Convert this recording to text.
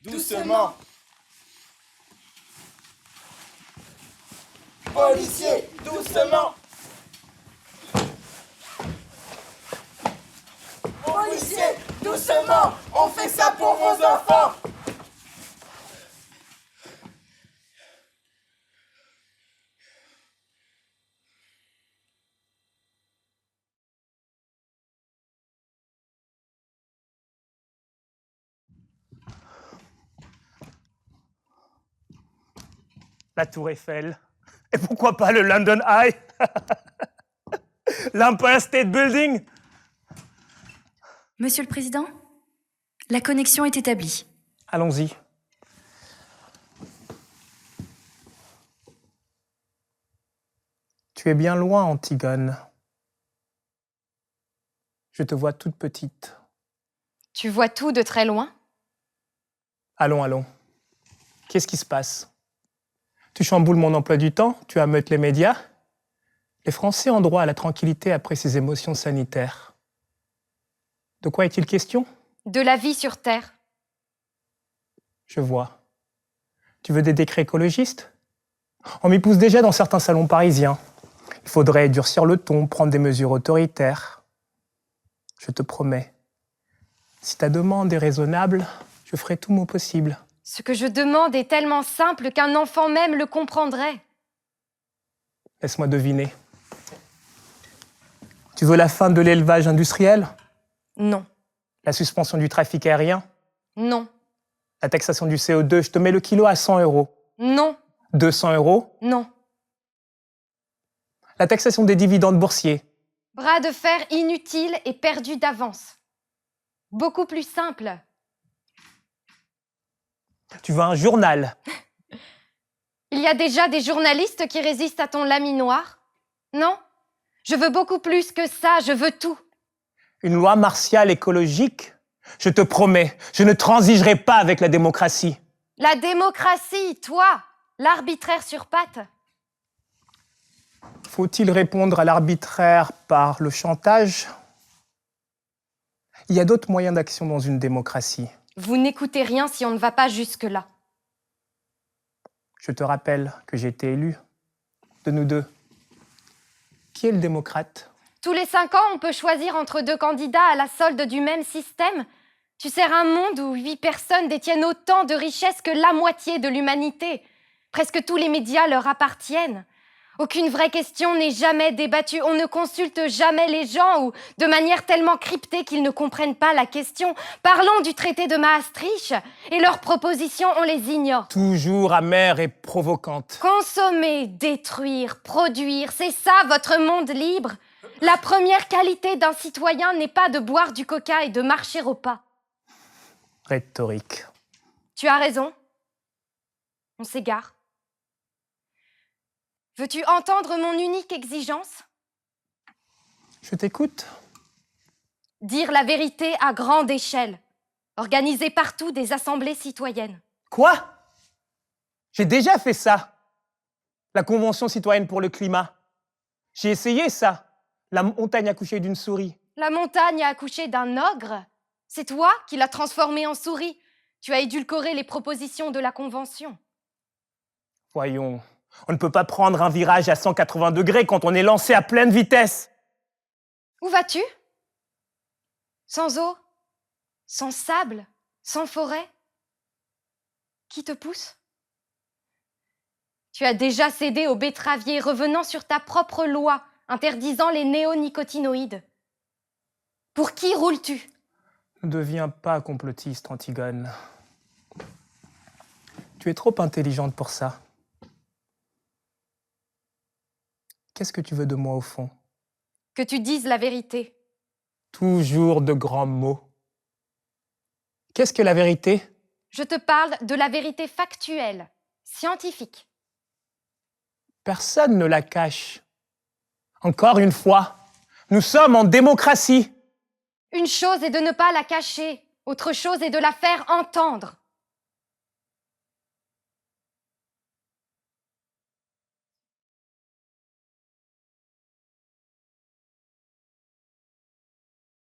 doucement. Policiers, doucement. Policiers, doucement. On fait ça pour vos enfants. La Tour Eiffel. Et pourquoi pas le London Eye? L'Empire State Building? Monsieur le Président, la connexion est établie. Allons-y. Tu es bien loin, Antigone. Je te vois toute petite. Tu vois tout de très loin? Allons, allons. Qu'est-ce qui se passe? Tu chamboules mon emploi du temps, tu ameutes les médias. Les Français ont droit à la tranquillité après ces émotions sanitaires. De quoi est-il question? De la vie sur Terre. Je vois. Tu veux des décrets écologistes? On m'y pousse déjà dans certains salons parisiens. Il faudrait durcir le ton, prendre des mesures autoritaires. Je te promets, si ta demande est raisonnable, je ferai tout mon possible. Ce que je demande est tellement simple qu'un enfant même le comprendrait. Laisse-moi deviner. Tu veux la fin de l'élevage industriel? Non. La suspension du trafic aérien? Non. La taxation du CO2, je te mets le kilo à 100 €. Non. 200 €? Non. La taxation des dividendes boursiers? Bras de fer inutile et perdu d'avance. Beaucoup plus simple. Tu veux un journal? Il y a déjà des journalistes qui résistent à ton laminoir? Non? Je veux beaucoup plus que ça, je veux tout. Une loi martiale écologique? Je te promets, je ne transigerai pas avec la démocratie. La démocratie, toi, l'arbitraire sur pattes. Faut-il répondre à l'arbitraire par le chantage? Il y a d'autres moyens d'action dans une démocratie. Vous n'écoutez rien si on ne va pas jusque-là. Je te rappelle que j'ai été élu. De nous deux. Qui est le démocrate? Tous les 5 ans, on peut choisir entre 2 candidats à la solde du même système. Tu sers un monde où 8 personnes détiennent autant de richesses que la moitié de l'humanité. Presque tous les médias leur appartiennent. Aucune vraie question n'est jamais débattue. On ne consulte jamais les gens ou de manière tellement cryptée qu'ils ne comprennent pas la question. Parlons du traité de Maastricht et leurs propositions, on les ignore. Toujours amère et provocante. Consommer, détruire, produire, c'est ça votre monde libre? La première qualité d'un citoyen n'est pas de boire du coca et de marcher au pas. Rhétorique. Tu as raison. On s'égare. Veux-tu entendre mon unique exigence? Je t'écoute. Dire la vérité à grande échelle. Organiser partout des assemblées citoyennes. Quoi? J'ai déjà fait ça. La Convention citoyenne pour le climat. J'ai essayé ça. La montagne accouchée d'une souris. La montagne a accouché d'un ogre? C'est toi qui l'as transformée en souris. Tu as édulcoré les propositions de la Convention. Voyons, on ne peut pas prendre un virage à 180 degrés quand on est lancé à pleine vitesse. Où vas-tu? Sans eau? Sans sable? Sans forêt? Qui te pousse? Tu as déjà cédé aux betteraviers, revenant sur ta propre loi, interdisant les néonicotinoïdes. Pour qui roules-tu? Ne deviens pas complotiste, Antigone. Tu es trop intelligente pour ça. Qu'est-ce que tu veux de moi au fond? Que tu dises la vérité. Toujours de grands mots. Qu'est-ce que la vérité? Je te parle de la vérité factuelle, scientifique. Personne ne la cache. Encore une fois, nous sommes en démocratie. Une chose est de ne pas la cacher, autre chose est de la faire entendre.